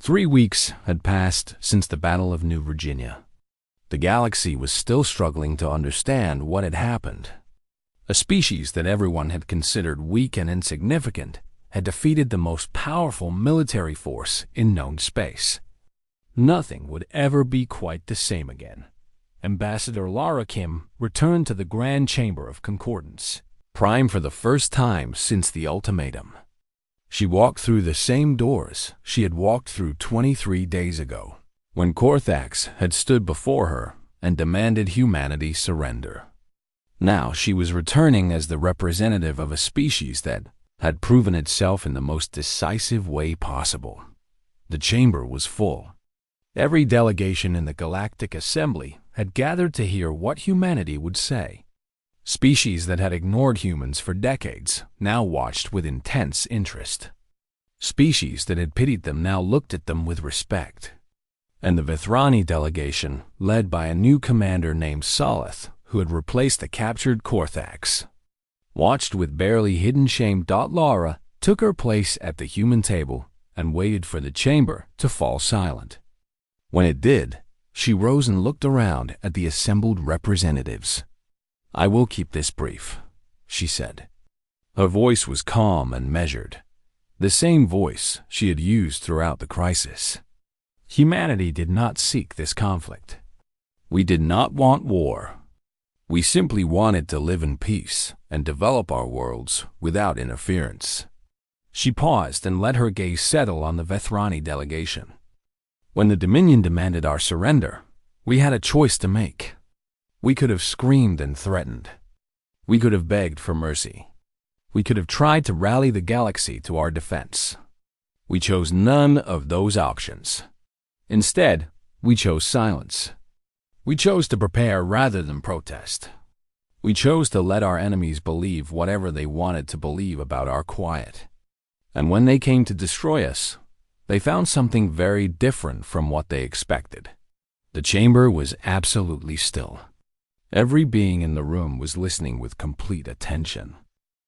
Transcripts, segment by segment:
3 weeks had passed since the Battle of New Virginia. The galaxy was still struggling to understand what had happened. A species that everyone had considered weak and insignificant had defeated the most powerful military force in known space. Nothing would ever be quite the same again. Ambassador Lara Kim returned to the Grand Chamber of Concordance, primed for the first time since the ultimatum. She walked through the same doors she had walked through 23 days ago, when Korthax had stood before her and demanded humanity surrender. Now she was returning as the representative of a species that had proven itself in the most decisive way possible. The chamber was full. Every delegation in the Galactic Assembly had gathered to hear what humanity would say. Species that had ignored humans for decades now watched with intense interest. Species that had pitied them now looked at them with respect. And the Vethrani delegation, led by a new commander named Solith, who had replaced the captured Korthax, watched with barely hidden shame. Lara took her place at the human table and waited for the chamber to fall silent. When it did, she rose and looked around at the assembled representatives. "I will keep this brief," she said. Her voice was calm and measured, the same voice she had used throughout the crisis. Humanity did not seek this conflict. We did not want war. We simply wanted to live in peace and develop our worlds without interference. She paused and let her gaze settle on the Vethrani delegation. When the Dominion demanded our surrender, we had a choice to make. We could have screamed and threatened. We could have begged for mercy. We could have tried to rally the galaxy to our defense. We chose none of those options. Instead, we chose silence. We chose to prepare rather than protest. We chose to let our enemies believe whatever they wanted to believe about our quiet. And when they came to destroy us, they found something very different from what they expected. The chamber was absolutely still. Every being in the room was listening with complete attention.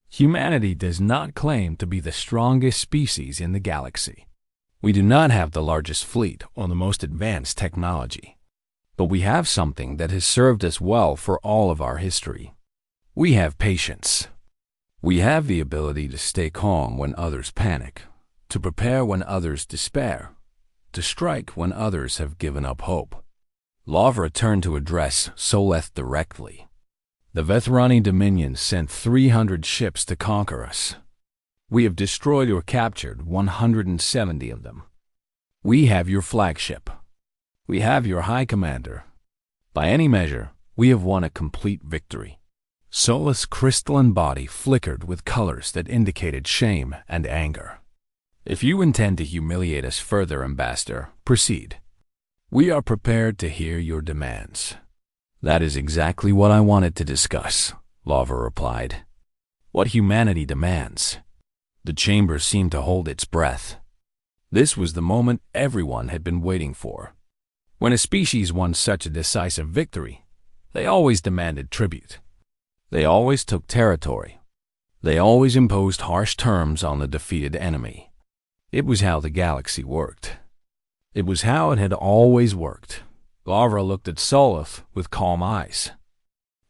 Humanity does not claim to be the strongest species in the galaxy. We do not have the largest fleet or the most advanced technology. But we have something that has served us well for all of our history. We have patience. We have the ability to stay calm when others panic, to prepare when others despair, to strike when others have given up hope. Lavra turned to address Soleth directly. The Vethrani Dominion sent 300 ships to conquer us. We have destroyed or captured 170 of them. We have your flagship. We have your High Commander. By any measure, we have won a complete victory. Soleth's crystalline body flickered with colors that indicated shame and anger. If you intend to humiliate us further, Ambassador, proceed. We are prepared to hear your demands. That is exactly what I wanted to discuss, Lavra replied. What humanity demands. The chamber seemed to hold its breath. This was the moment everyone had been waiting for. When a species won such a decisive victory, they always demanded tribute. They always took territory. They always imposed harsh terms on the defeated enemy. It was how the galaxy worked. It was how it had always worked. Lavra looked at Soleth with calm eyes.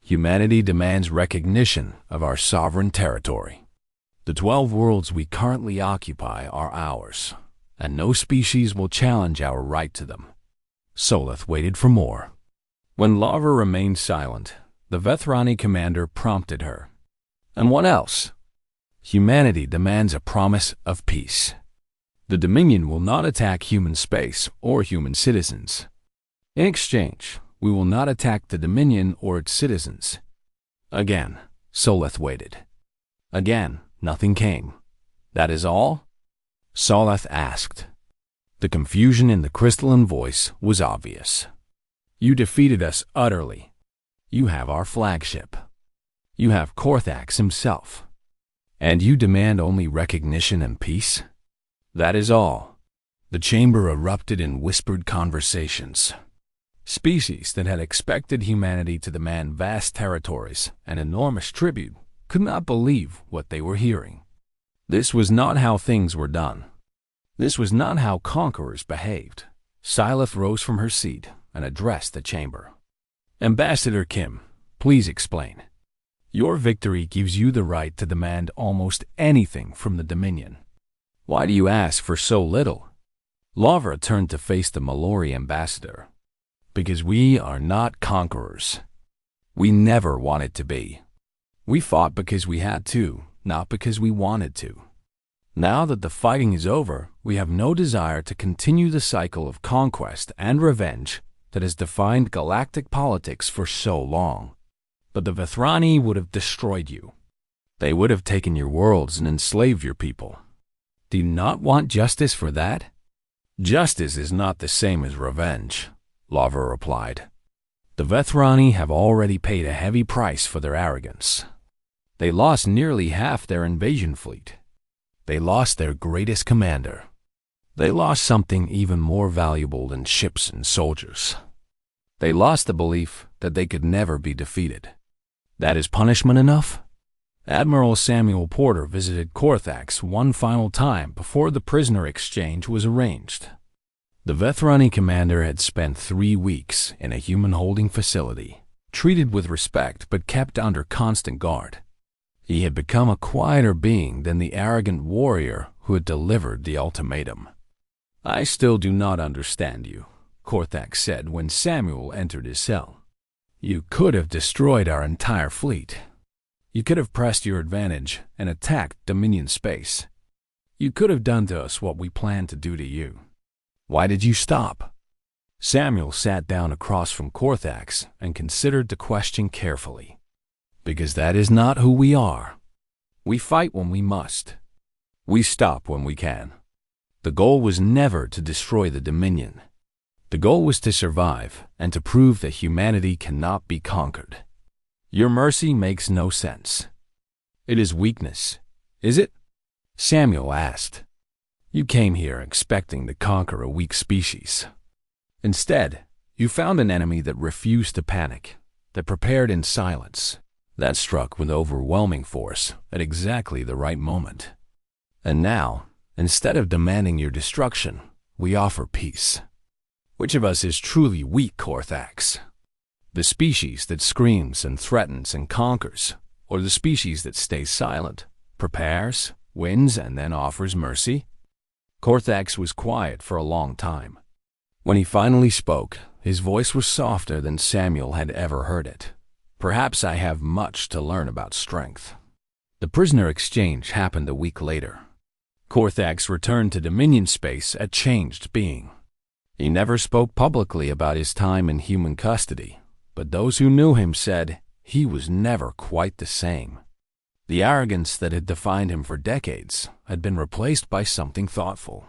Humanity demands recognition of our sovereign territory. The 12 worlds we currently occupy are ours, and no species will challenge our right to them. Soleth waited for more. When Lavra remained silent, the Vethrani commander prompted her. And what else? Humanity demands a promise of peace. The Dominion will not attack human space or human citizens. In exchange, we will not attack the Dominion or its citizens. Again, Soleth waited. Again, nothing came. That is all? Soleth asked. The confusion in the crystalline voice was obvious. You defeated us utterly. You have our flagship. You have Korthax himself. And you demand only recognition and peace? That is all. The chamber erupted in whispered conversations. Species that had expected humanity to demand vast territories and enormous tribute could not believe what they were hearing. This was not how things were done. This was not how conquerors behaved. Sylith rose from her seat and addressed the chamber. Ambassador Kim, please explain. Your victory gives you the right to demand almost anything from the Dominion. Why do you ask for so little? Lavra turned to face the Mallory ambassador. Because we are not conquerors. We never wanted to be. We fought because we had to, not because we wanted to. Now that the fighting is over, we have no desire to continue the cycle of conquest and revenge that has defined galactic politics for so long. But the Vethrani would have destroyed you. They would have taken your worlds and enslaved your people. Do you not want justice for that? Justice is not the same as revenge, Lavra replied. The Vethrani have already paid a heavy price for their arrogance. They lost nearly half their invasion fleet. They lost their greatest commander. They lost something even more valuable than ships and soldiers. They lost the belief that they could never be defeated. That is punishment enough? Admiral Samuel Porter visited Korthax one final time before the prisoner exchange was arranged. The Vethrani commander had spent 3 weeks in a human holding facility, treated with respect but kept under constant guard. He had become a quieter being than the arrogant warrior who had delivered the ultimatum. I still do not understand you, Korthax said when Samuel entered his cell. You could have destroyed our entire fleet. You could have pressed your advantage and attacked Dominion space. You could have done to us what we planned to do to you. Why did you stop? Samuel sat down across from Korthax and considered the question carefully. Because that is not who we are. We fight when we must. We stop when we can. The goal was never to destroy the Dominion. The goal was to survive and to prove that humanity cannot be conquered. Your mercy makes no sense. It is weakness, is it? Samuel asked. You came here expecting to conquer a weak species. Instead, you found an enemy that refused to panic, that prepared in silence, that struck with overwhelming force at exactly the right moment. And now, instead of demanding your destruction, we offer peace. Which of us is truly weak, Korthax? The species that screams and threatens and conquers, or the species that stays silent, prepares, wins, and then offers mercy? Korthax was quiet for a long time. When he finally spoke, his voice was softer than Samuel had ever heard it. Perhaps I have much to learn about strength. The prisoner exchange happened a week later. Korthax returned to Dominion space a changed being. He never spoke publicly about his time in human custody, but those who knew him said he was never quite the same. The arrogance that had defined him for decades had been replaced by something thoughtful.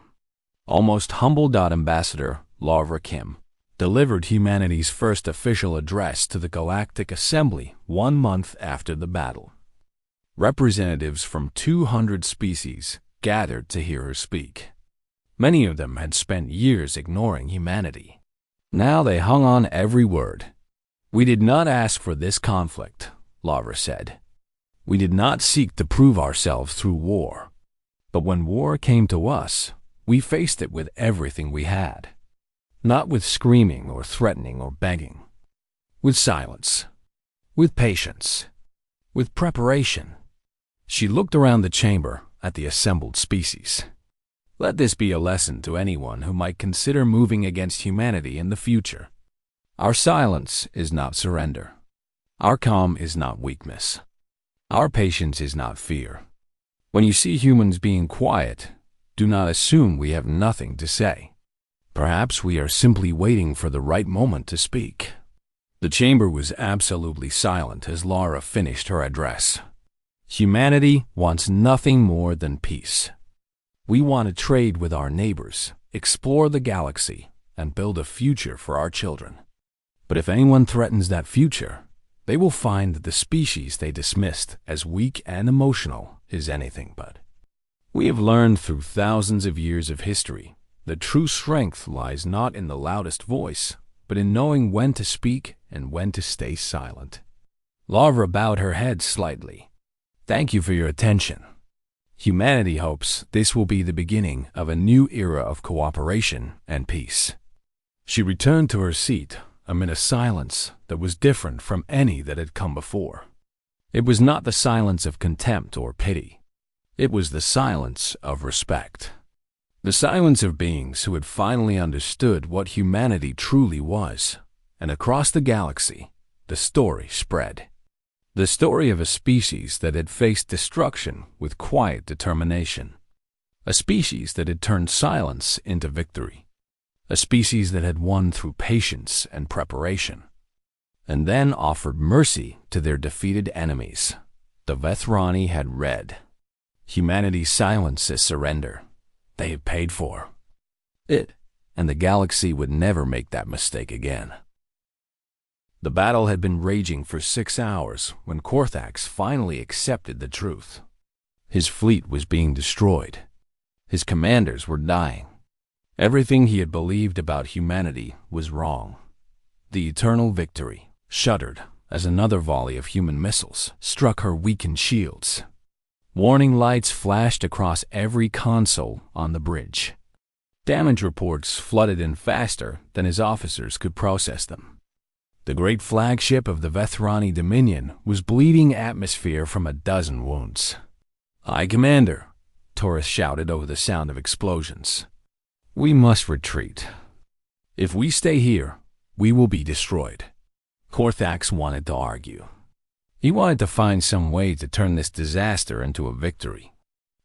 Almost humble. Ambassador Lavra Kim delivered humanity's first official address to the Galactic Assembly 1 month after the battle. Representatives from 200 species gathered to hear her speak. Many of them had spent years ignoring humanity. Now they hung on every word. We did not ask for this conflict, Lavra said. We did not seek to prove ourselves through war. But when war came to us, we faced it with everything we had. Not with screaming or threatening or begging. With silence. With patience. With preparation. She looked around the chamber at the assembled species. Let this be a lesson to anyone who might consider moving against humanity in the future. Our silence is not surrender. Our calm is not weakness. Our patience is not fear. When you see humans being quiet, do not assume we have nothing to say. Perhaps we are simply waiting for the right moment to speak. The chamber was absolutely silent as Lavra finished her address. Humanity wants nothing more than peace. We want to trade with our neighbors, explore the galaxy, and build a future for our children. But if anyone threatens that future, they will find that the species they dismissed as weak and emotional is anything but. We have learned through thousands of years of history that true strength lies not in the loudest voice, but in knowing when to speak and when to stay silent. Lavra bowed her head slightly. Thank you for your attention. Humanity hopes this will be the beginning of a new era of cooperation and peace. She returned to her seat amid a silence that was different from any that had come before. It was not the silence of contempt or pity. It was the silence of respect. The silence of beings who had finally understood what humanity truly was. And across the galaxy, the story spread. The story of a species that had faced destruction with quiet determination. A species that had turned silence into victory. A species that had won through patience and preparation. And then offered mercy to their defeated enemies. The Vethrani had read. Humanity's silence is surrender. They had paid for it, and the galaxy would never make that mistake again. The battle had been raging for 6 hours when Korthax finally accepted the truth. His fleet was being destroyed. His commanders were dying. Everything he had believed about humanity was wrong. The eternal victory shuddered as another volley of human missiles struck her weakened shields. Warning lights flashed across every console on the bridge. Damage reports flooded in faster than his officers could process them. The great flagship of the Vethrani Dominion was bleeding atmosphere from a dozen wounds. "Aye, Commander," Taurus shouted over the sound of explosions. "We must retreat. If we stay here, we will be destroyed." Korthax wanted to argue. He wanted to find some way to turn this disaster into a victory.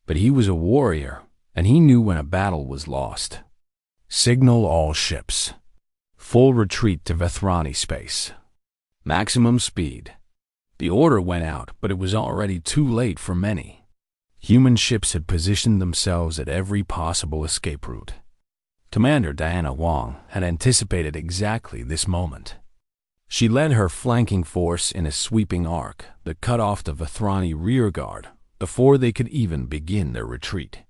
But he was a warrior, and he knew when a battle was lost. Signal all ships. Full retreat to Vethrani space. Maximum speed. The order went out, but it was already too late for many. Human ships had positioned themselves at every possible escape route. Commander Diana Wong had anticipated exactly this moment. She led her flanking force in a sweeping arc that cut off the Vethrani rearguard before they could even begin their retreat.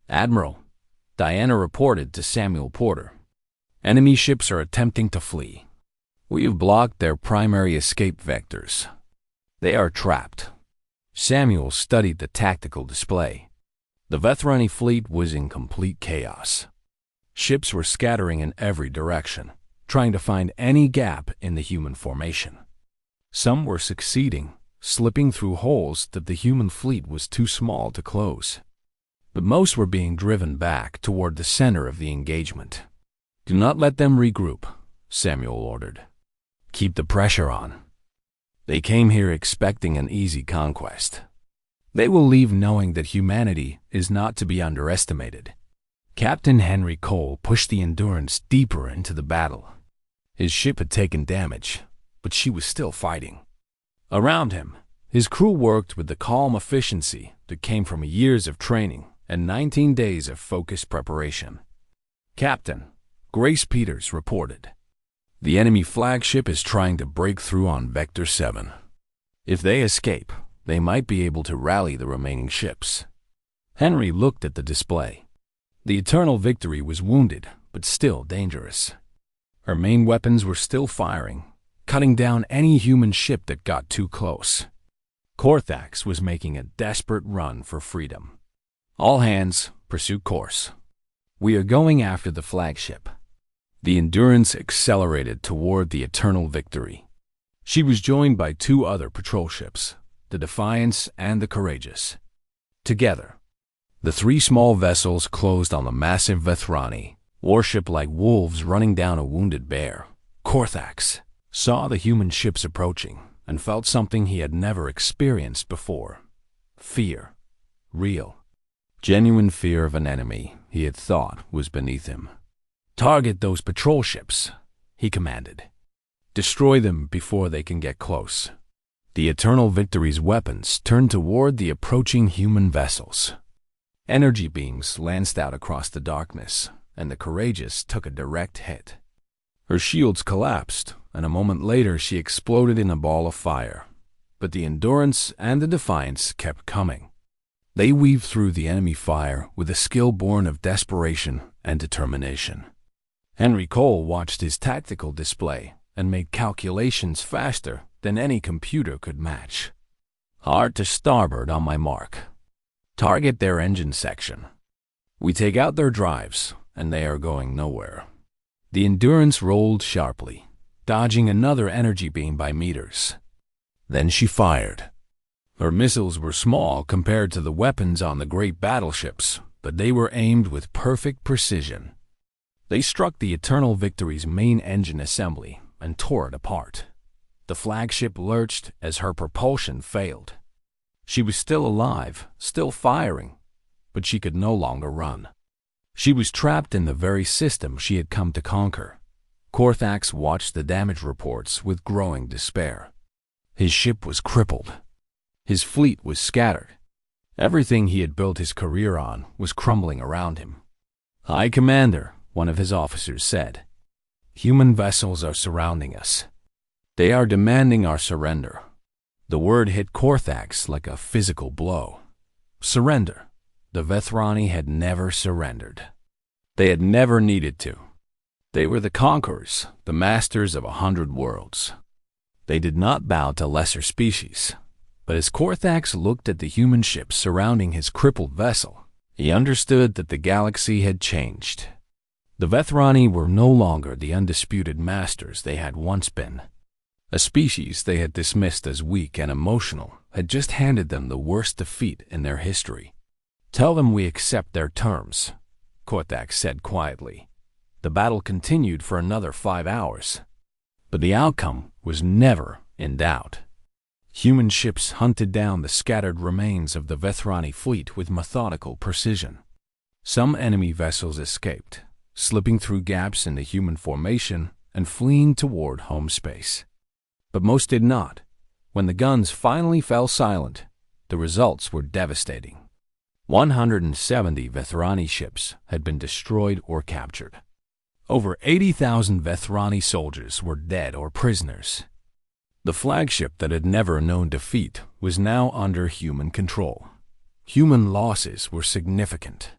"Admiral," Diana reported to Samuel Porter, "enemy ships are attempting to flee. We have blocked their primary escape vectors. They are trapped." Samuel studied the tactical display. The Vethrani fleet was in complete chaos. Ships were scattering in every direction, trying to find any gap in the human formation. Some were succeeding, slipping through holes that the human fleet was too small to close. But most were being driven back toward the center of the engagement. "Do not let them regroup," Samuel ordered. "Keep the pressure on. They came here expecting an easy conquest. They will leave knowing that humanity is not to be underestimated." Captain Henry Cole pushed the Endurance deeper into the battle. His ship had taken damage, but she was still fighting. Around him, his crew worked with the calm efficiency that came from years of training and 19 days of focused preparation. Captain Grace Peters reported, "The enemy flagship is trying to break through on Vector 7. If they escape, they might be able to rally the remaining ships." Henry looked at the display. The Eternal Victory was wounded, but still dangerous. Her main weapons were still firing, cutting down any human ship that got too close. Korthax was making a desperate run for freedom. "All hands, pursue course. We are going after the flagship." The Endurance accelerated toward the Eternal Victory. She was joined by 2 other patrol ships, the Defiance and the Courageous. Together, the 3 small vessels closed on the massive Vethrani, warship like wolves running down a wounded bear. Korthax saw the human ships approaching and felt something he had never experienced before. Fear. Real. Genuine fear of an enemy he had thought was beneath him. "Target those patrol ships," he commanded. "Destroy them before they can get close." The Eternal Victory's weapons turned toward the approaching human vessels. Energy beams lanced out across the darkness, and the Courageous took a direct hit. Her shields collapsed, and a moment later she exploded in a ball of fire. But the Endurance and the Defiance kept coming. They weaved through the enemy fire with a skill born of desperation and determination. Henry Cole watched his tactical display and made calculations faster than any computer could match. "Hard to starboard on my mark." Target their engine section. We take out their drives, and they are going nowhere. The Endurance rolled sharply, dodging another energy beam by meters. Then she fired. Her missiles were small compared to the weapons on the great battleships, but they were aimed with perfect precision. They struck the Eternal Victory's main engine assembly and tore it apart. The flagship lurched as her propulsion failed. She was still alive, still firing, but she could no longer run. She was trapped in the very system she had come to conquer. Korthax watched the damage reports with growing despair. His ship was crippled. His fleet was scattered. Everything he had built his career on was crumbling around him. "High Commander," one of his officers said, "human vessels are surrounding us. They are demanding our surrender." The word hit Korthax like a physical blow. Surrender. The Vethrani had never surrendered. They had never needed to. They were the conquerors, the masters of 100 worlds. They did not bow to lesser species. But as Korthax looked at the human ships surrounding his crippled vessel, he understood that the galaxy had changed. The Vethrani were no longer the undisputed masters they had once been. A species they had dismissed as weak and emotional had just handed them the worst defeat in their history. "Tell them we accept their terms," Korthax said quietly. The battle continued for another 5 hours, but the outcome was never in doubt. Human ships hunted down the scattered remains of the Vethrani fleet with methodical precision. Some enemy vessels escaped, slipping through gaps in the human formation and fleeing toward home space. But most did not. When the guns finally fell silent, the results were devastating. 170 Vethrani ships had been destroyed or captured. Over 80,000 Vethrani soldiers were dead or prisoners. The flagship that had never known defeat was now under human control. Human losses were significant.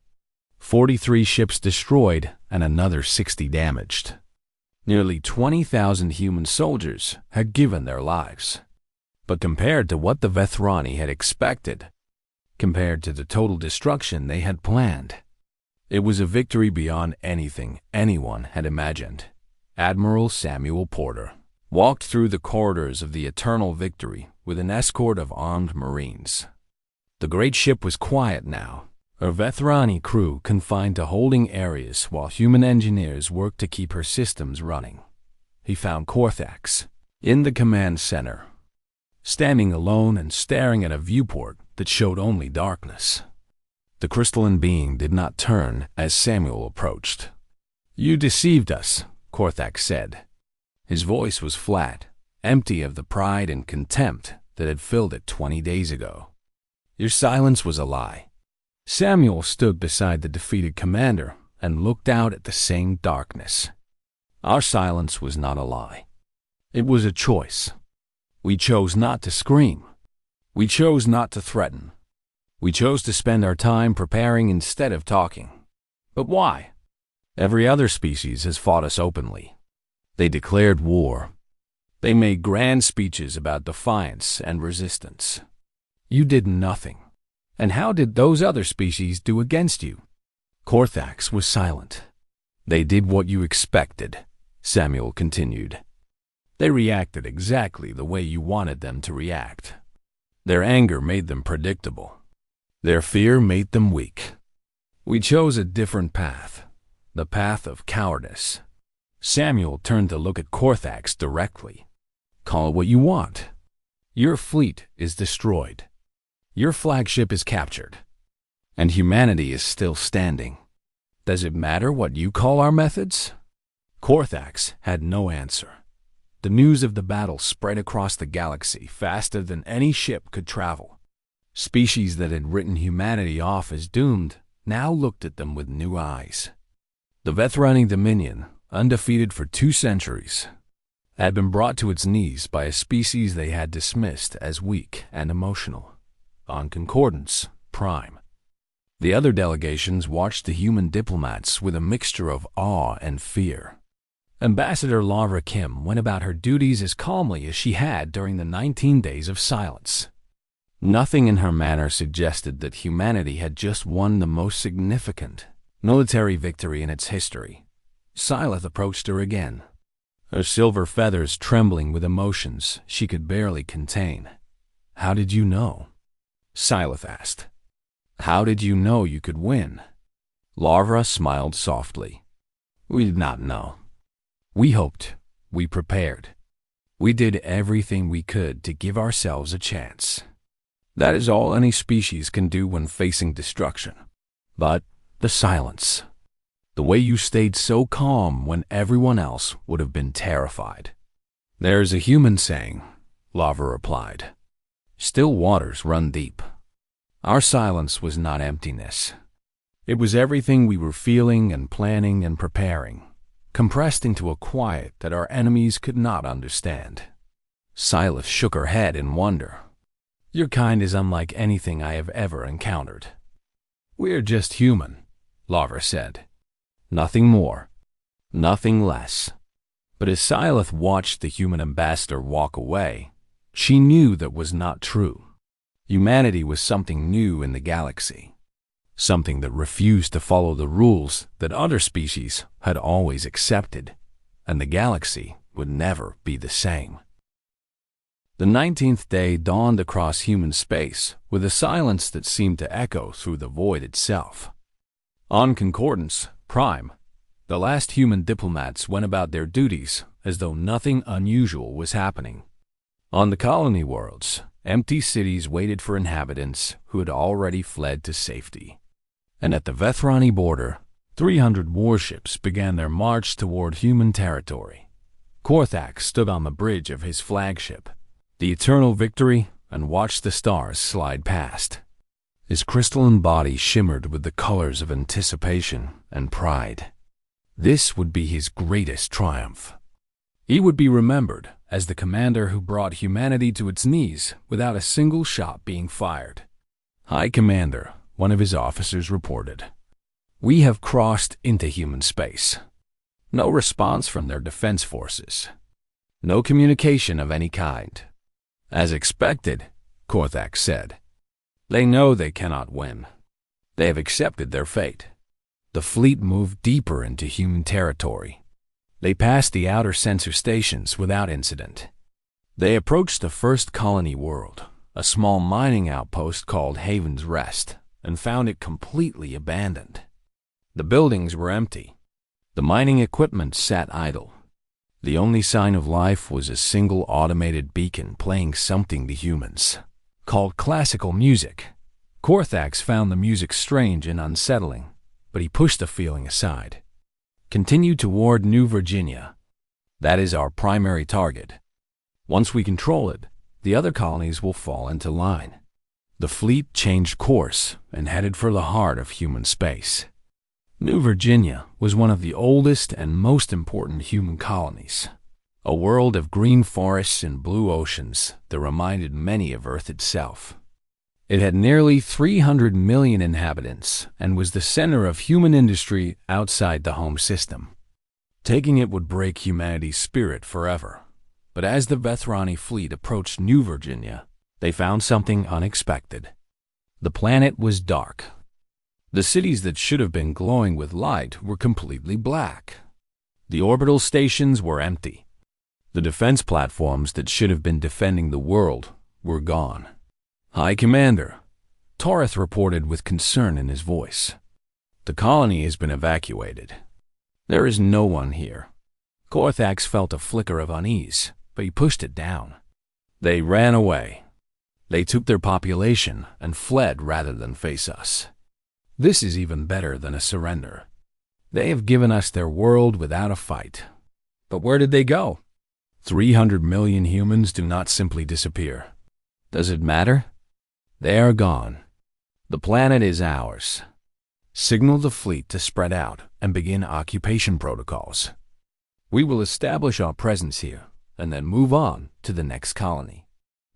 43 ships destroyed and another 60 damaged. Nearly 20,000 human soldiers had given their lives. But compared to what the Vethrani had expected, compared to the total destruction they had planned, it was a victory beyond anything anyone had imagined. Admiral Samuel Porter walked through the corridors of the Eternal Victory with an escort of armed Marines. The great ship was quiet now, her Vethrani crew confined to holding areas while human engineers worked to keep her systems running. He found Korthax in the command center, standing alone and staring at a viewport that showed only darkness. The crystalline being did not turn as Samuel approached. "You deceived us," Korthax said. His voice was flat, empty of the pride and contempt that had filled it 20 days ago. "Your silence was a lie." Samuel stood beside the defeated commander and looked out at the same darkness. "Our silence was not a lie. It was a choice. We chose not to scream. We chose not to threaten. We chose to spend our time preparing instead of talking. But why? Every other species has fought us openly. They declared war. They made grand speeches about defiance and resistance. You did nothing. And how did those other species do against you?" Korthax was silent. "They did what you expected," Samuel continued. "They reacted exactly the way you wanted them to react. Their anger made them predictable. Their fear made them weak. We chose a different path, the path of cowardice." Samuel turned to look at Korthax directly. "Call it what you want. Your fleet is destroyed. Your flagship is captured. And humanity is still standing. Does it matter what you call our methods?" Korthax had no answer. The news of the battle spread across the galaxy faster than any ship could travel. Species that had written humanity off as doomed now looked at them with new eyes. The Vethrani Dominion, undefeated for 2 centuries, had been brought to its knees by a species they had dismissed as weak and emotional. On Concordance Prime, the other delegations watched the human diplomats with a mixture of awe and fear. Ambassador Lavra Kim went about her duties as calmly as she had during the 19 days of silence. Nothing in her manner suggested that humanity had just won the most significant military victory in its history. Scylla approached her again, her silver feathers trembling with emotions she could barely contain. "How did you know?" Scylla asked. "How did you know you could win?" Larva smiled softly. "We did not know. We hoped. We prepared. We did everything we could to give ourselves a chance. That is all any species can do when facing destruction. But the silence. The way you stayed so calm when everyone else would have been terrified." "There's a human saying," Larva replied. "Still waters run deep." Our silence was not emptiness. It was everything we were feeling and planning and preparing, compressed into a quiet that our enemies could not understand. Scylla shook her head in wonder. "Your kind is unlike anything I have ever encountered." "We're just human," Larva said. "Nothing more, nothing less." But as Scylla watched the human ambassador walk away, she knew that was not true. Humanity was something new in the galaxy, something that refused to follow the rules that other species had always accepted, and the galaxy would never be the same. The 19th day dawned across human space with a silence that seemed to echo through the void itself. On Concordance Prime, the last human diplomats went about their duties as though nothing unusual was happening. On the colony worlds, empty cities waited for inhabitants who had already fled to safety. And at the Vethrani border, 300 warships began their march toward human territory. Korthak stood on the bridge of his flagship, the Eternal Victory, and watched the stars slide past. His crystalline body shimmered with the colors of anticipation and pride. This would be his greatest triumph. He would be remembered as the commander who brought humanity to its knees without a single shot being fired. "High Commander," one of his officers reported, "we have crossed into human space." No response from their defense forces. No communication of any kind. "As expected," Korthak said. "They know they cannot win. They have accepted their fate." The fleet moved deeper into human territory. They passed the outer sensor stations without incident. They approached the first colony world, a small mining outpost called Haven's Rest, and found it completely abandoned. The buildings were empty. The mining equipment sat idle. The only sign of life was a single automated beacon playing something to humans, called classical music. Korthax found the music strange and unsettling, but he pushed the feeling aside. "Continue toward New Virginia. That is our primary target. Once we control it, the other colonies will fall into line." The fleet changed course and headed for the heart of human space. New Virginia was one of the oldest and most important human colonies, a world of green forests and blue oceans that reminded many of Earth itself. It had nearly 300 million inhabitants and was the center of human industry outside the home system. Taking it would break humanity's spirit forever. But as the Vethrani fleet approached New Virginia, they found something unexpected. The planet was dark. The cities that should have been glowing with light were completely black. The orbital stations were empty. The defense platforms that should have been defending the world were gone. "High Commander," Torith reported with concern in his voice. "The colony has been evacuated. There is no one here." Korthax felt a flicker of unease, but he pushed it down. "They ran away. They took their population and fled rather than face us. This is even better than a surrender. They have given us their world without a fight." "But where did they go?" 300 million humans do not simply disappear. Does it matter? They are gone. The planet is ours. Signal the fleet to spread out and begin occupation protocols. We will establish our presence here and then move on to the next colony.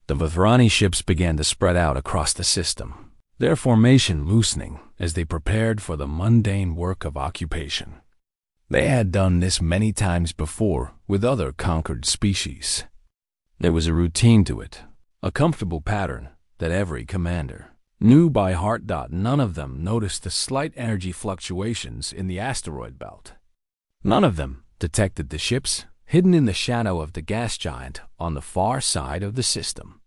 The Vethrani ships began to spread out across the system, their formation loosening as they prepared for the mundane work of occupation. They had done this many times before with other conquered species. There was a routine to it, a comfortable pattern, that every commander knew by heart. None of them noticed the slight energy fluctuations in the asteroid belt. None of them detected the ships hidden in the shadow of the gas giant on the far side of the system.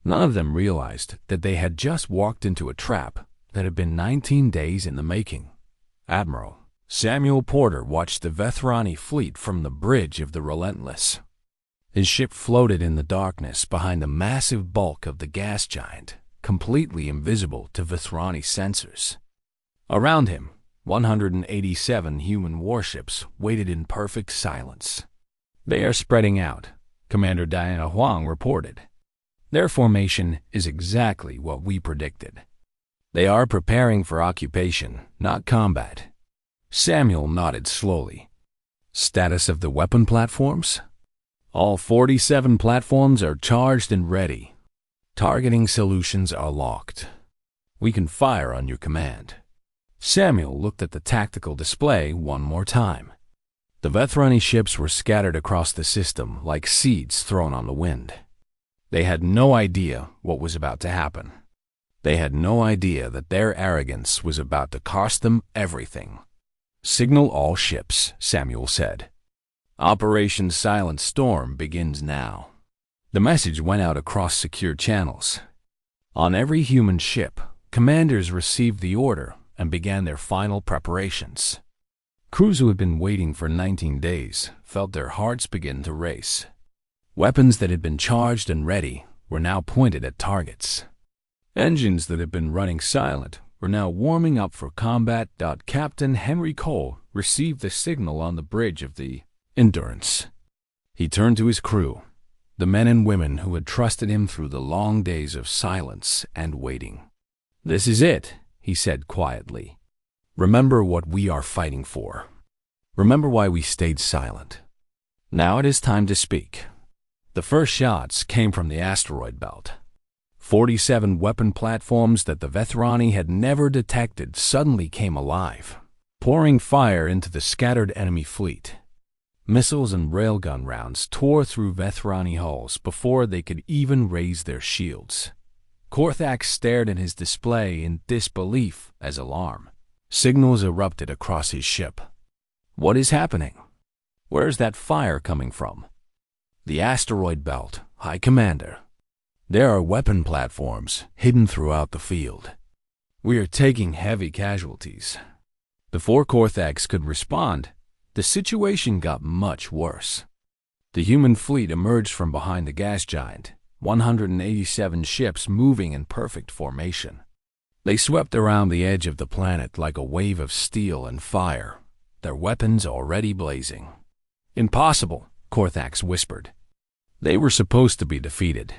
None of them realized that they had just walked into a trap that had been 19 days in the making. Admiral Samuel Porter watched the Vethrani fleet from the bridge of the Relentless. His ship floated in the darkness behind the massive bulk of the gas giant, completely invisible to Vethrani sensors. Around him, 187 human warships waited in perfect silence. "They are spreading out," Commander Diana Huang reported. "Their formation is exactly what we predicted. They are preparing for occupation, not combat." Samuel nodded slowly. "Status of the weapon platforms?" "All 47 platforms are charged and ready. Targeting solutions are locked. We can fire on your command." Samuel looked at the tactical display one more time. The Vethrani ships were scattered across the system like seeds thrown on the wind. They had no idea what was about to happen. They had no idea that their arrogance was about to cost them everything. "Signal all ships," Samuel said. "Operation Silent Storm begins now." The message went out across secure channels. On every human ship, commanders received the order and began their final preparations. Crews who had been waiting for 19 days felt their hearts begin to race. Weapons that had been charged and ready were now pointed at targets. Engines that had been running silent were now warming up for combat. Captain Henry Cole received the signal on the bridge of the Endurance. He turned to his crew, the men and women who had trusted him through the long days of silence and waiting. "This is it," he said quietly. "Remember what we are fighting for. Remember why we stayed silent. Now it is time to speak." The first shots came from the asteroid belt. 47 weapon platforms that the Vethrani had never detected suddenly came alive, pouring fire into the scattered enemy fleet. Missiles and railgun rounds tore through Vethrani hulls before they could even raise their shields. Korthax stared at his display in disbelief as alarm. Signals erupted across his ship. "What is happening? Where's that fire coming from?" "The asteroid belt, High Commander. There are weapon platforms hidden throughout the field. We are taking heavy casualties." Before Korthax could respond, the situation got much worse. The human fleet emerged from behind the gas giant, 187 ships moving in perfect formation. They swept around the edge of the planet like a wave of steel and fire, their weapons already blazing. "Impossible," Korthax whispered. They were supposed to be defeated.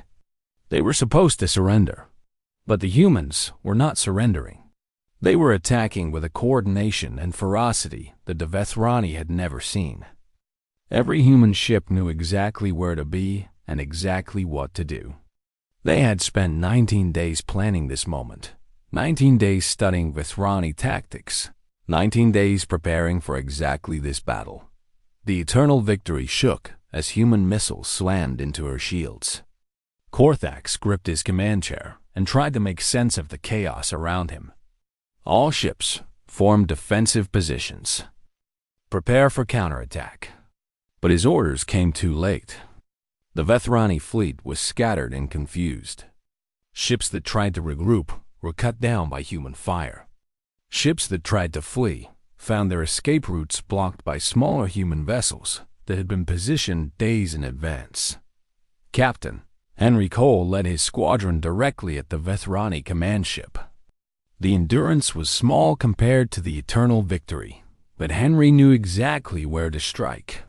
They were supposed to surrender. But the humans were not surrendering. They were attacking with a coordination and ferocity that the Vethrani had never seen. Every human ship knew exactly where to be and exactly what to do. They had spent 19 days planning this moment, 19 days studying Vethrani tactics, 19 days preparing for exactly this battle. The eternal victory shook as human missiles slammed into her shields. Korthax gripped his command chair and tried to make sense of the chaos around him. All ships formed defensive positions. Prepare for counterattack. But his orders came too late. The Vethrani fleet was scattered and confused. Ships that tried to regroup were cut down by human fire. Ships that tried to flee found their escape routes blocked by smaller human vessels that had been positioned days in advance. Captain Henry Cole led his squadron directly at the Vethrani command ship. The Endurance was small compared to the eternal victory, but Henry knew exactly where to strike.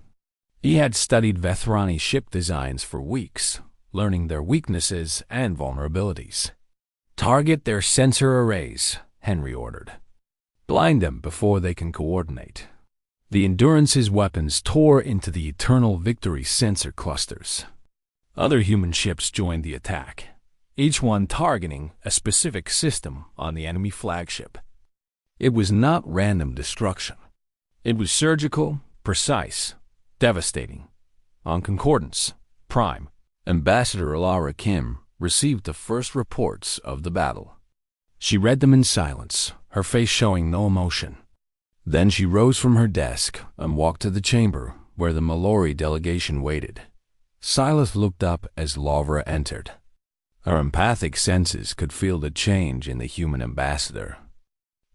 He had studied Vethrani ship designs for weeks, learning their weaknesses and vulnerabilities. "Target their sensor arrays," Henry ordered. "Blind them before they can coordinate." The Endurance's weapons tore into the eternal victory sensor clusters. Other human ships joined the attack, each one targeting a specific system on the enemy flagship. It was not random destruction. It was surgical, precise, devastating. On Concordance, Prime, Ambassador Alara Kim received the first reports of the battle. She read them in silence, her face showing no emotion. Then she rose from her desk and walked to the chamber where the Mallory delegation waited. Silas looked up as Lavra entered. Her empathic senses could feel the change in the human ambassador.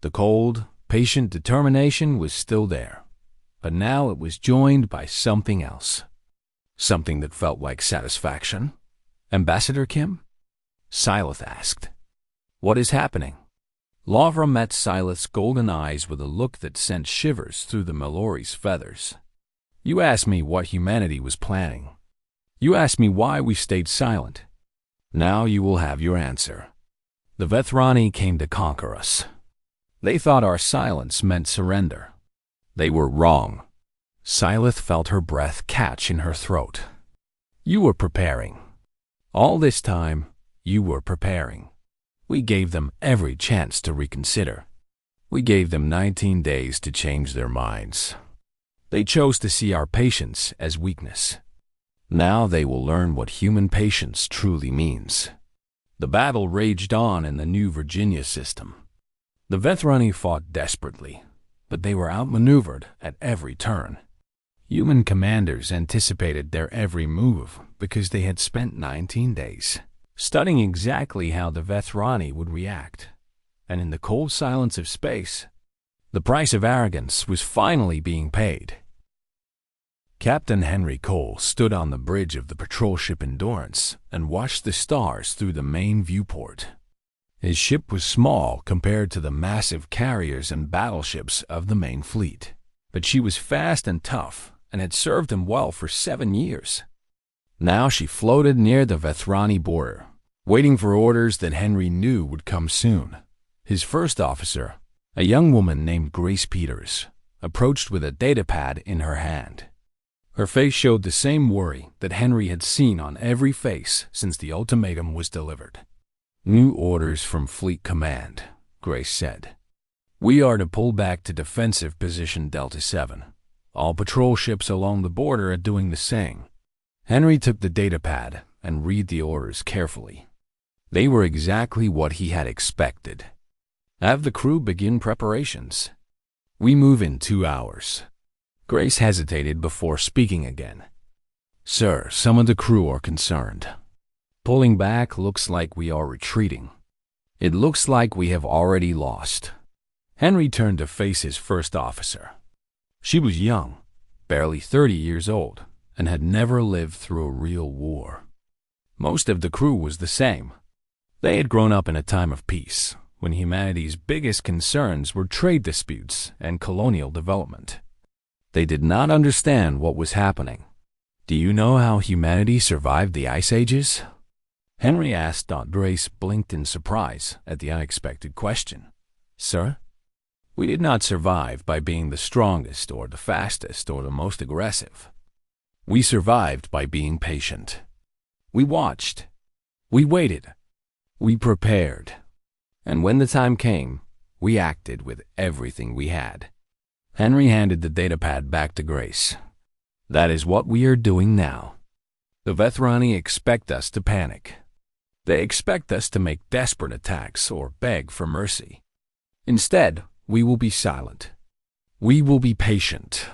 The cold, patient determination was still there, but now it was joined by something else. Something that felt like satisfaction. "Ambassador Kim?" Silas asked. "What is happening?" Lavra met Silas' golden eyes with a look that sent shivers through the Mallory's feathers. "You asked me what humanity was planning. You asked me why we stayed silent. Now you will have your answer. The Vethrani came to conquer us. They thought our silence meant surrender. They were wrong." Silas felt her breath catch in her throat. "You were preparing. All this time, you were preparing. We gave them every chance to reconsider. We gave them 19 days to change their minds. They chose to see our patience as weakness. Now they will learn what human patience truly means." The battle raged on in the New Virginia system. The Vethrani fought desperately, but they were outmaneuvered at every turn. Human commanders anticipated their every move because they had spent 19 days studying exactly how the Vethrani would react. And in the cold silence of space, the price of arrogance was finally being paid. Captain Henry Cole stood on the bridge of the patrol ship Endurance and watched the stars through the main viewport. His ship was small compared to the massive carriers and battleships of the main fleet, but she was fast and tough and had served him well for 7 years. Now she floated near the Vethrani border, waiting for orders that Henry knew would come soon. His first officer, a young woman named Grace Peters, approached with a datapad in her hand. Her face showed the same worry that Henry had seen on every face since the ultimatum was delivered. "New orders from Fleet Command," Grace said. "We are to pull back to defensive position Delta 7. All patrol ships along the border are doing the same." Henry took the datapad and read the orders carefully. They were exactly what he had expected. "Have the crew begin preparations. We move in 2 hours." Grace hesitated before speaking again. "Sir, some of the crew are concerned. Pulling back looks like we are retreating. It looks like we have already lost." Henry turned to face his first officer. She was young, barely 30 years old, and had never lived through a real war. Most of the crew was the same. They had grown up in a time of peace, when humanity's biggest concerns were trade disputes and colonial development. They did not understand what was happening. "Do you know how humanity survived the Ice Ages?" Henry asked. Grace blinked in surprise at the unexpected question. "Sir? We did not survive by being the strongest or the fastest or the most aggressive. We survived by being patient. We watched. We waited. We prepared. And when the time came, we acted with everything we had." Henry handed the datapad back to Grace. "That is what we are doing now. The Vethrani expect us to panic. They expect us to make desperate attacks or beg for mercy. Instead, we will be silent. We will be patient.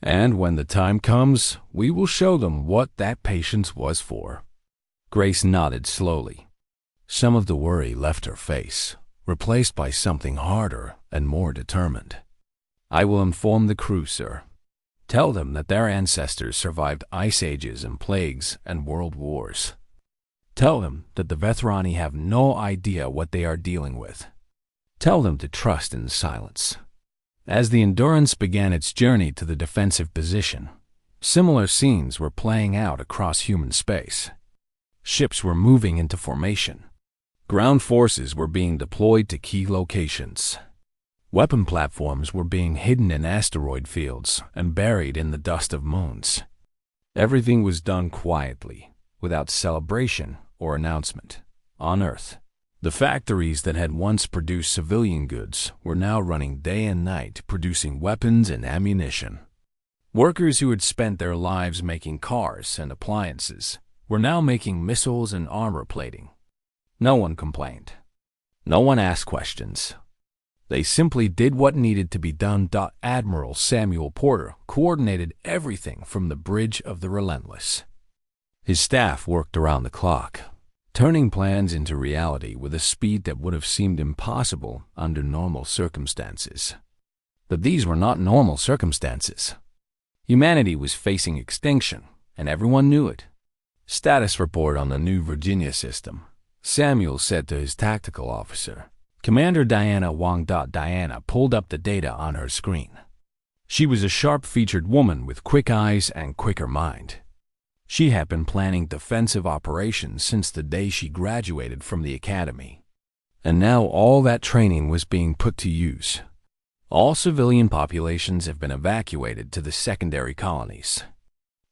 And when the time comes, we will show them what that patience was for." Grace nodded slowly. Some of the worry left her face, replaced by something harder and more determined. "I will inform the crew, sir. Tell them that their ancestors survived ice ages and plagues and world wars. Tell them that the Vethrani have no idea what they are dealing with. Tell them to trust in silence." As the Endurance began its journey to the defensive position, similar scenes were playing out across human space. Ships were moving into formation. Ground forces were being deployed to key locations. Weapon platforms were being hidden in asteroid fields and buried in the dust of moons. Everything was done quietly, without celebration or announcement. On Earth, the factories that had once produced civilian goods were now running day and night producing weapons and ammunition. Workers who had spent their lives making cars and appliances were now making missiles and armor plating. No one complained. No one asked questions. They simply did what needed to be done. Admiral Samuel Porter coordinated everything from the bridge of the Relentless. His staff worked around the clock, turning plans into reality with a speed that would have seemed impossible under normal circumstances. But these were not normal circumstances. Humanity was facing extinction, and everyone knew it. Status report on the New Virginia system, Samuel said to his tactical officer. Commander Diana Wong. Diana pulled up the data on her screen. She was a sharp-featured woman with quick eyes and quicker mind. She had been planning defensive operations since the day she graduated from the academy. And now all that training was being put to use. All civilian populations have been evacuated to the secondary colonies.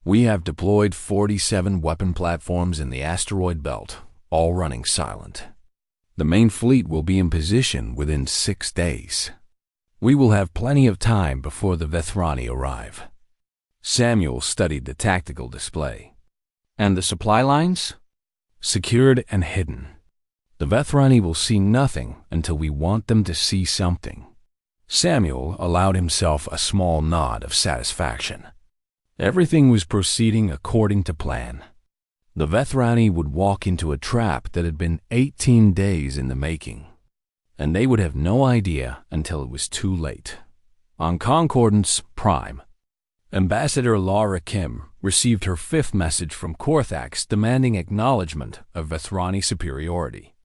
We have deployed 47 weapon platforms in the asteroid belt, all running silent. The main fleet will be in position within 6 days. We will have plenty of time before the Vethrani arrive. Samuel studied the tactical display. And the supply lines? Secured and hidden. The Vethrani will see nothing until we want them to see something. Samuel allowed himself a small nod of satisfaction. Everything was proceeding according to plan. The Vethrani would walk into a trap that had been 18 days in the making, and they would have no idea until it was too late. On Concordance Prime, Ambassador Laura Kim received her 5th message from Korthax demanding acknowledgement of Vethrani superiority.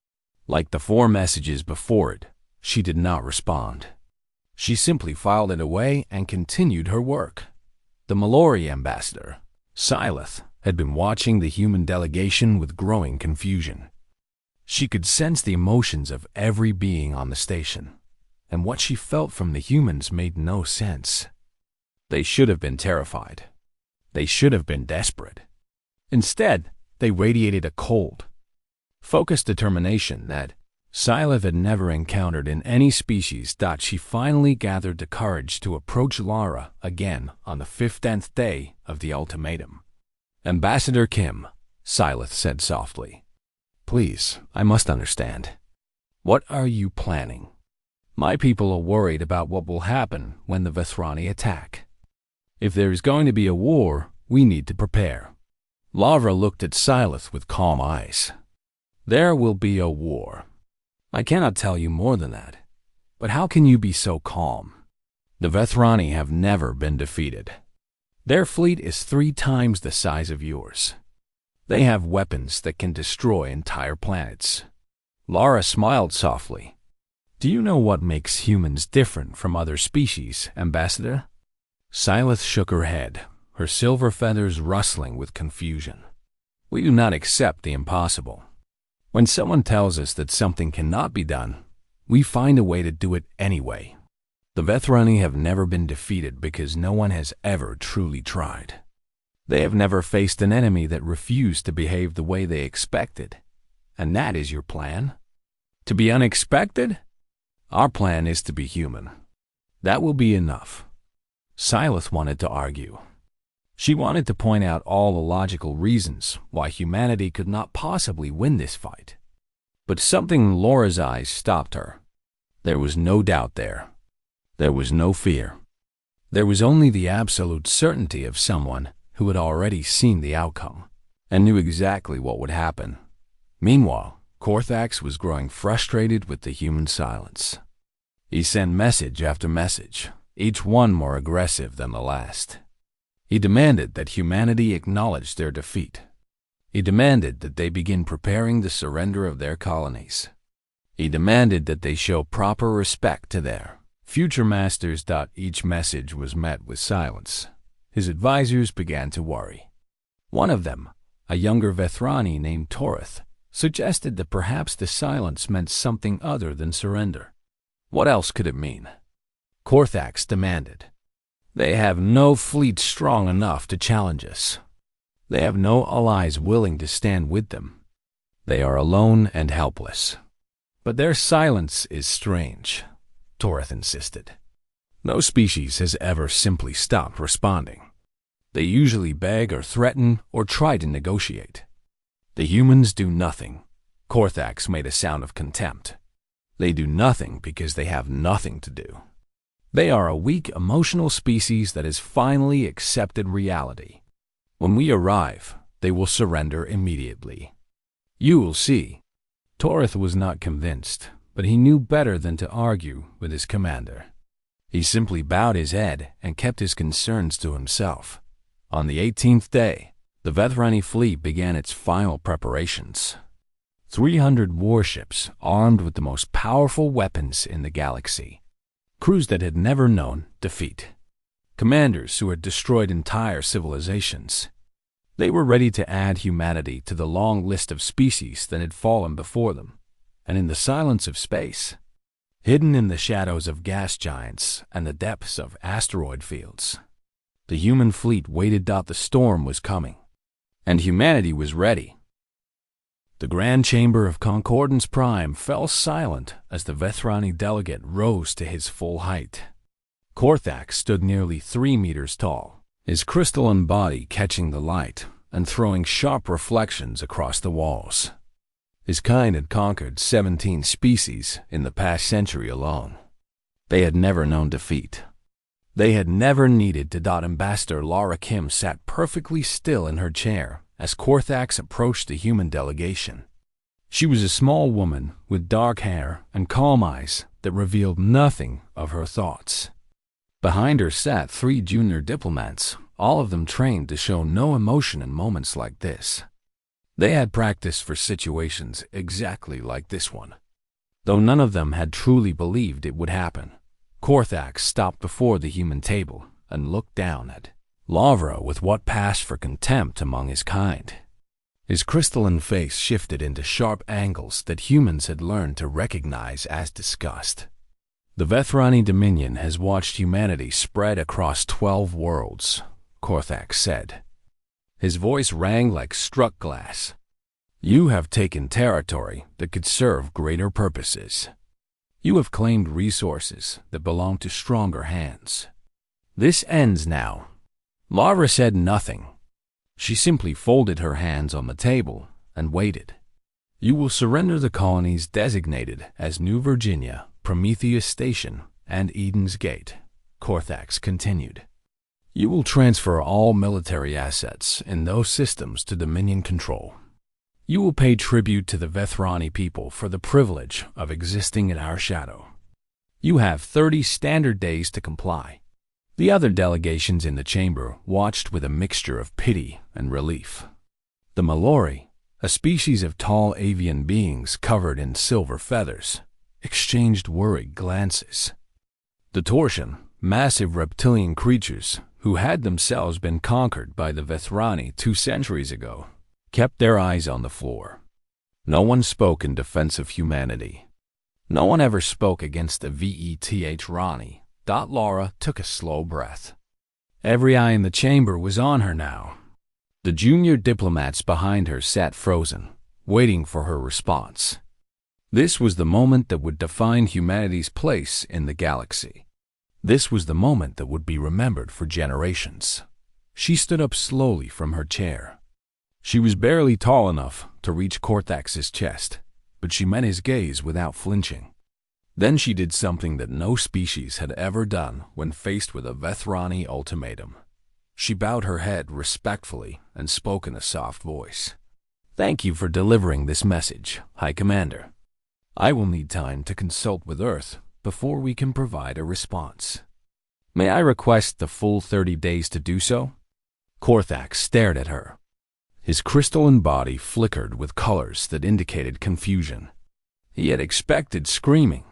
Like the 4 messages before it, she did not respond. She simply filed it away and continued her work. The Mallory ambassador, Silith, had been watching the human delegation with growing confusion. She could sense the emotions of every being on the station, and what she felt from the humans made no sense. They should have been terrified. They should have been desperate. Instead, they radiated a cold, focused determination that Silith had never encountered in any species. She finally gathered the courage to approach Lara again on the 15th day of the ultimatum. Ambassador Kim, Silith said softly. Please, I must understand. What are you planning? My people are worried about what will happen when the Vethrani attack. If there is going to be a war, we need to prepare. Lara looked at Silith with calm eyes. There will be a war. I cannot tell you more than that. But how can you be so calm? The Vethrani have never been defeated. Their fleet is 3 times the size of yours. They have weapons that can destroy entire planets. Lara smiled softly. Do you know what makes humans different from other species, Ambassador? Silith shook her head, her silver feathers rustling with confusion. We do not accept the impossible. When someone tells us that something cannot be done, we find a way to do it anyway. The Vethrani have never been defeated because no one has ever truly tried. They have never faced an enemy that refused to behave the way they expected. And that is your plan? To be unexpected? Our plan is to be human. That will be enough. Silith wanted to argue. She wanted to point out all the logical reasons why humanity could not possibly win this fight. But something in Laura's eyes stopped her. There was no doubt there. There was no fear. There was only the absolute certainty of someone who had already seen the outcome and knew exactly what would happen. Meanwhile, Korthax was growing frustrated with the human silence. He sent message after message, each one more aggressive than the last. He demanded that humanity acknowledge their defeat. He demanded that they begin preparing the surrender of their colonies. He demanded that they show proper respect to their future masters. Each message was met with silence. His advisors began to worry. One of them, a younger Vethrani named Torith, suggested that perhaps the silence meant something other than surrender. What else could it mean? Korthax demanded. They have no fleet strong enough to challenge us. They have no allies willing to stand with them. They are alone and helpless. But their silence is strange, Torith insisted. No species has ever simply stopped responding. They usually beg or threaten or try to negotiate. The humans do nothing. Korthax made a sound of contempt. They do nothing because they have nothing to do. They are a weak, emotional species that has finally accepted reality. When we arrive, they will surrender immediately. You will see. Torith was not convinced, but he knew better than to argue with his commander. He simply bowed his head and kept his concerns to himself. On the 18th day, the Vethrani fleet began its final preparations. 300 warships armed with the most powerful weapons in the galaxy. Crews that had never known defeat. Commanders who had destroyed entire civilizations. They were ready to add humanity to the long list of species that had fallen before them. And in the silence of space, hidden in the shadows of gas giants and the depths of asteroid fields, the human fleet waited. The storm was coming, and humanity was ready. The Grand Chamber of Concordance Prime fell silent as the Vethrani delegate rose to his full height. Korthax stood nearly 3 meters tall, his crystalline body catching the light and throwing sharp reflections across the walls. His kind had conquered 17 species in the past century alone. They had never known defeat. They had never needed to. Ambassador Lara Kim sat perfectly still in her chair as Korthax approached the human delegation. She was a small woman with dark hair and calm eyes that revealed nothing of her thoughts. Behind her sat 3 junior diplomats, all of them trained to show no emotion in moments like this. They had practiced for situations exactly like this one. Though none of them had truly believed it would happen, Korthax stopped before the human table and looked down at Lavra with what passed for contempt among his kind. His crystalline face shifted into sharp angles that humans had learned to recognize as disgust. The Vethrani Dominion has watched humanity spread across 12 worlds, Korthax said. His voice rang like struck glass. You have taken territory that could serve greater purposes. You have claimed resources that belong to stronger hands. This ends now. Lavra said nothing. She simply folded her hands on the table and waited. You will surrender the colonies designated as New Virginia, Prometheus Station, and Eden's Gate, Korthax continued. You will transfer all military assets in those systems to Dominion control. You will pay tribute to the Vethrani people for the privilege of existing in our shadow. You have 30 standard days to comply. The other delegations in the chamber watched with a mixture of pity and relief. The Malori, a species of tall avian beings covered in silver feathers, exchanged worried glances. The Torsion, massive reptilian creatures who had themselves been conquered by the Vethrani 2 centuries ago, kept their eyes on the floor. No one spoke in defense of humanity. No one ever spoke against the Vethrani. Lara took a slow breath. Every eye in the chamber was on her now. The junior diplomats behind her sat frozen, waiting for her response. This was the moment that would define humanity's place in the galaxy. This was the moment that would be remembered for generations. She stood up slowly from her chair. She was barely tall enough to reach Korthax's chest, but she met his gaze without flinching. Then she did something that no species had ever done when faced with a Vethrani ultimatum. She bowed her head respectfully and spoke in a soft voice. Thank you for delivering this message, High Commander. I will need time to consult with Earth before we can provide a response. May I request the full 30 days to do so? Korthax stared at her. His crystalline body flickered with colors that indicated confusion. He had expected screaming.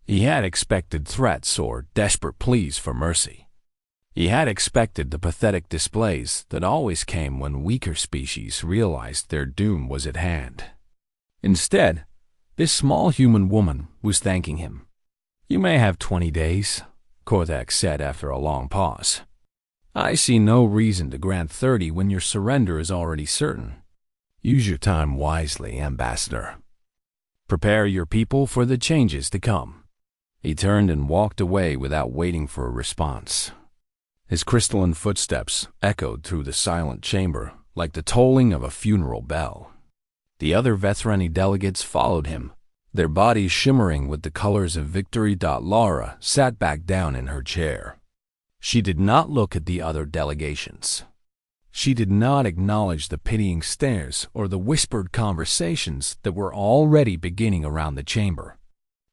He had expected threats or desperate pleas for mercy. He had expected the pathetic displays that always came when weaker species realized their doom was at hand. Instead, this small human woman was thanking him. You may have 20 days, Korthax said after a long pause. I see no reason to grant 30 when your surrender is already certain. Use your time wisely, Ambassador. Prepare your people for the changes to come. He turned and walked away without waiting for a response. His crystalline footsteps echoed through the silent chamber like the tolling of a funeral bell. The other Vethrani delegates followed him, their bodies shimmering with the colors of victory. Laura sat back down in her chair. She did not look at the other delegations. She did not acknowledge the pitying stares or the whispered conversations that were already beginning around the chamber.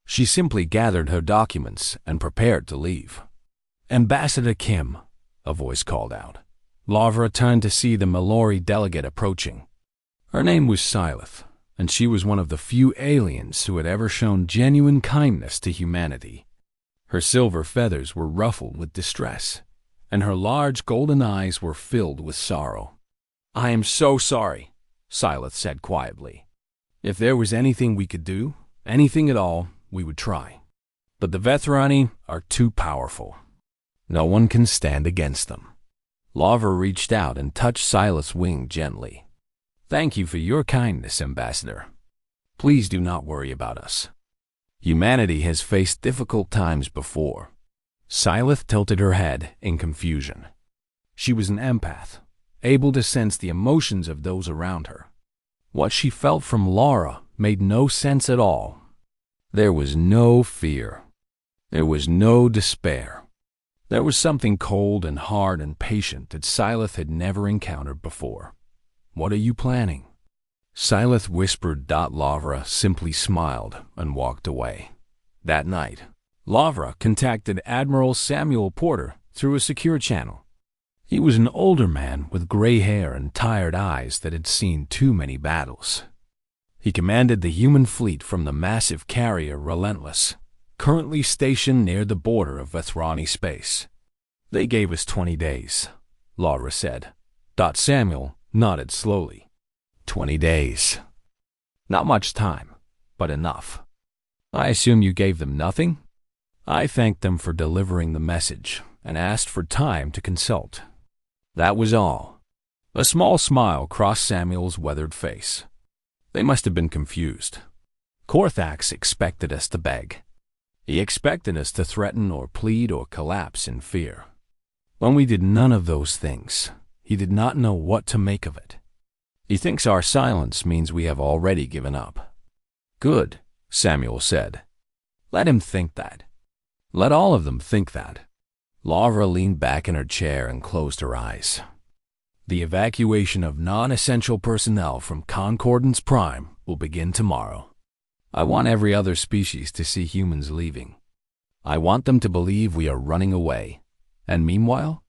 She simply gathered her documents and prepared to leave. "Ambassador Kim," a voice called out. Lavra turned to see the Mallory delegate approaching. Her name was Silith, and she was one of the few aliens who had ever shown genuine kindness to humanity. Her silver feathers were ruffled with distress, and her large golden eyes were filled with sorrow. "I am so sorry," Silith said quietly. "If there was anything we could do, anything at all, we would try. But the Vethrani are too powerful. No one can stand against them." Lavra reached out and touched Silith's wing gently. "Thank you for your kindness, Ambassador. Please do not worry about us. Humanity has faced difficult times before." Silith tilted her head in confusion. She was an empath, able to sense the emotions of those around her. What she felt from Laura made no sense at all. There was no fear. There was no despair. There was something cold and hard and patient that Silith had never encountered before. "What are you planning?" Silith whispered. Lavra simply smiled and walked away. That night, Lavra contacted Admiral Samuel Porter through a secure channel. He was an older man with gray hair and tired eyes that had seen too many battles. He commanded the human fleet from the massive carrier Relentless, currently stationed near the border of Vethrani space. "They gave us 20 days, Lavra said. Samuel nodded slowly. 20 days. Not much time, but enough. I assume you gave them nothing?" I thanked them for delivering the message and asked for time to consult. That was all. A small smile crossed Samuel's weathered face. They must have been confused. Korthax expected us to beg. He expected us to threaten or plead or collapse in fear. When we did none of those things, he did not know what to make of it. He thinks our silence means we have already given up. "Good," Samuel said. "Let him think that. Let all of them think that." Lavra leaned back in her chair and closed her eyes. "The evacuation of non-essential personnel from Concordance Prime will begin tomorrow. I want every other species to see humans leaving. I want them to believe we are running away. And meanwhile,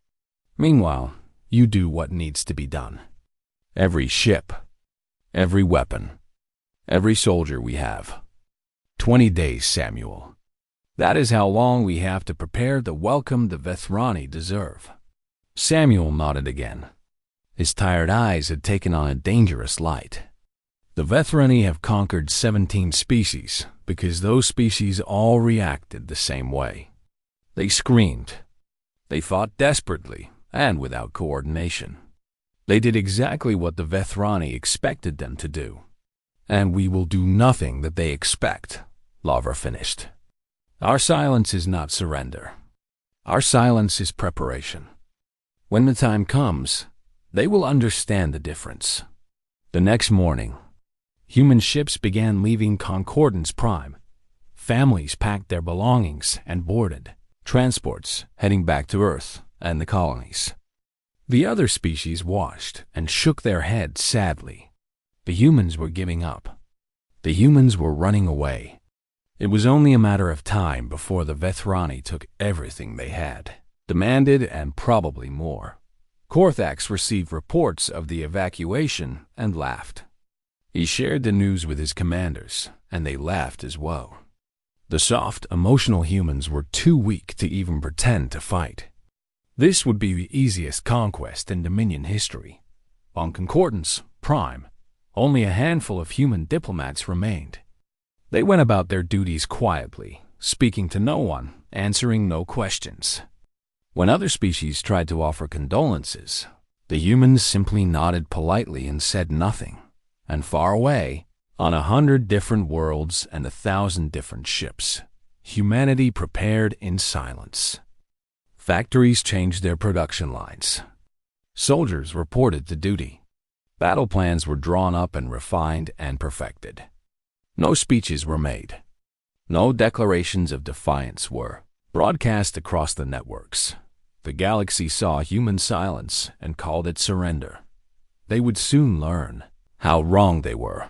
you do what needs to be done. Every ship, every weapon, every soldier we have. 20 days, Samuel. That is how long we have to prepare the welcome the Vethrani deserve." Samuel nodded again. His tired eyes had taken on a dangerous light. The Vethrani have conquered 17 species because those species all reacted the same way. They screamed. They fought desperately and without coordination. They did exactly what the Vethrani expected them to do. "And we will do nothing that they expect," Lavra finished. "Our silence is not surrender. Our silence is preparation. When the time comes, they will understand the difference." The next morning, human ships began leaving Concordance Prime. Families packed their belongings and boarded, transports heading back to Earth and the colonies. The other species watched and shook their heads sadly. The humans were giving up. The humans were running away. It was only a matter of time before the Vethrani took everything they had, demanded and probably more. Korthax received reports of the evacuation and laughed. He shared the news with his commanders, and they laughed as well. The soft, emotional humans were too weak to even pretend to fight. This would be the easiest conquest in Dominion history. On Concordance Prime, only a handful of human diplomats remained. They went about their duties quietly, speaking to no one, answering no questions. When other species tried to offer condolences, the humans simply nodded politely and said nothing. And far away, on 100 different worlds and 1,000 different ships, humanity prepared in silence. Factories changed their production lines. Soldiers reported to duty. Battle plans were drawn up and refined and perfected. No speeches were made. No declarations of defiance were broadcast across the networks. The galaxy saw human silence and called it surrender. They would soon learn how wrong they were.